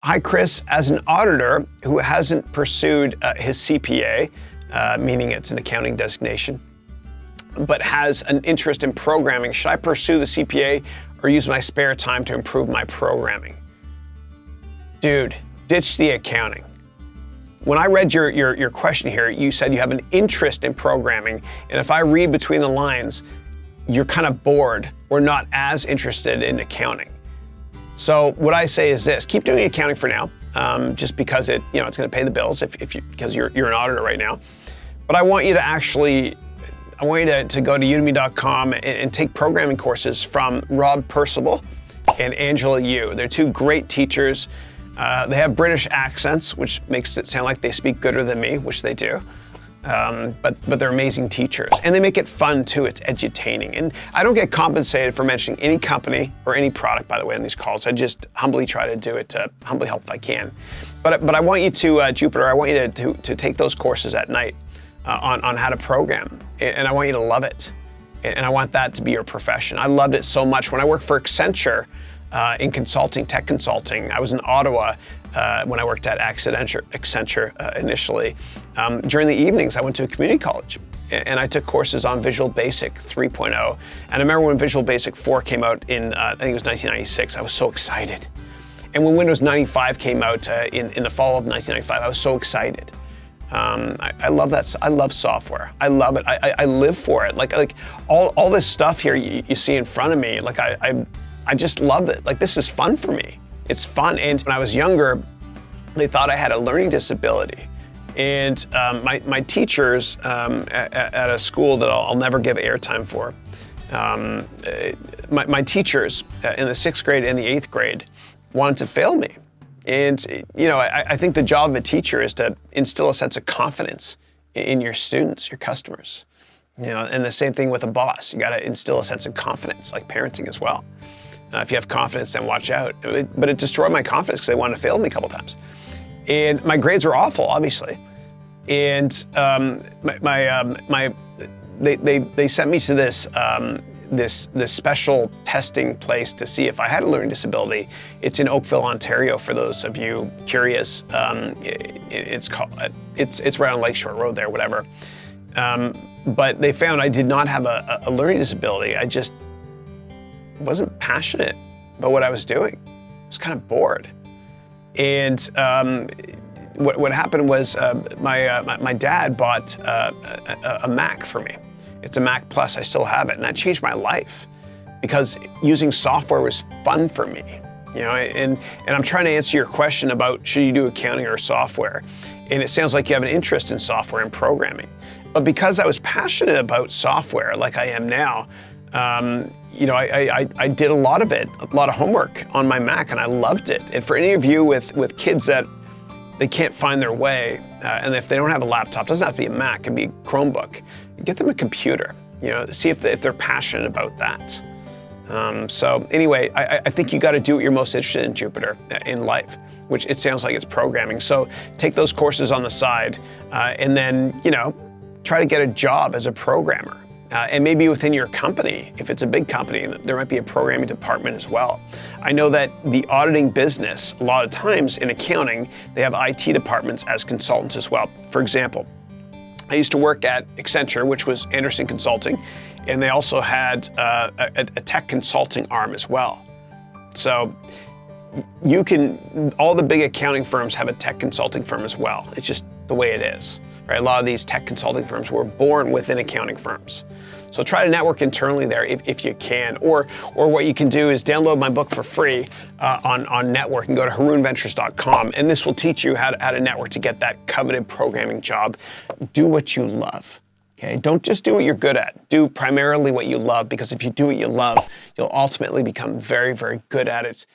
Hi, Chris. As an auditor who hasn't pursued his CPA, meaning it's an accounting designation, but has an interest in programming, should I pursue the CPA or use my spare time to improve my programming? Dude, ditch the accounting. When I read your question here, you said you have an interest in programming, and if I read between the lines, you're kind of bored or not as interested in accounting. So what I say is this: keep doing accounting for now, just because it's going to pay the bills because you're an auditor right now. But I want you to to go to udemy.com and take programming courses from Rob Percival and Angela Yu. They're two great teachers. They have British accents, which makes it sound like they speak gooder than me, which they do. But they're amazing teachers, and they make it fun too. It's edutaining, and I don't get compensated for mentioning any company or any product, by the way, in these calls. I just humbly try to do it to humbly help if I can. But I want you to Jupiter. I want you to take those courses at night on how to program, and I want you to love it, and I want that to be your profession. I loved it so much when I worked for Accenture. In consulting, tech consulting. I was in Ottawa when I worked at Accenture initially. During the evenings, I went to a community college and I took courses on Visual Basic 3.0. And I remember when Visual Basic 4 came out in, I think it was 1996, I was so excited. And when Windows 95 came out in the fall of 1995, I was so excited. I love that. I love software. I love it. I live for it. Like all this stuff here you see in front of me, like I just love it. Like, this is fun for me. It's fun. And when I was younger, they thought I had a learning disability. And my teachers at a school that I'll never give airtime for, my teachers in the 6th grade and the 8th grade wanted to fail me. And, I think the job of a teacher is to instill a sense of confidence in your students, your customers. And the same thing with a boss. You got to instill a sense of confidence, like parenting as well. If you have confidence, then watch out. But it destroyed my confidence because they wanted to fail me a couple times. And my grades were awful, obviously. And they sent me to this special testing place to see if I had a learning disability. It's in Oakville, Ontario, for those of you curious. It's right on Lakeshore Road there, whatever. But they found I did not have a learning disability. I just wasn't passionate about what I was doing. I was kind of bored. And what happened was my dad bought a Mac for me. It's a Mac Plus. I still have it, and that changed my life because using software was fun for me. And I'm trying to answer your question about should you do accounting or software, and it sounds like you have an interest in software and programming. But because I was passionate about software, like I am now, I did a lot of homework on my Mac, and I loved it. And for any of you with kids that they can't find their way, and if they don't have a laptop, it doesn't have to be a Mac, it can be a Chromebook, get them a computer, see if they're passionate about that. So anyway, I think you got to do what you're most interested in, Jupiter, in life, which it sounds like it's programming. So take those courses on the side, and then, try to get a job as a programmer. And maybe within your company, if it's a big company, there might be a programming department as well. I know that the auditing business, a lot of times in accounting, they have IT departments as consultants as well. For example, I used to work at Accenture, which was Anderson Consulting, and they also had a tech consulting arm as well. So all the big accounting firms have a tech consulting firm as well. It's just the way it is, right? A lot of these tech consulting firms were born within accounting firms. So try to network internally there if you can, or what you can do is download my book for free on networking. Go to harounventures.com, and this will teach you how to network to get that coveted programming job. Do what you love. Okay, don't just do what you're good at. Do primarily what you love, because if you do what you love, you'll ultimately become very, very good at it.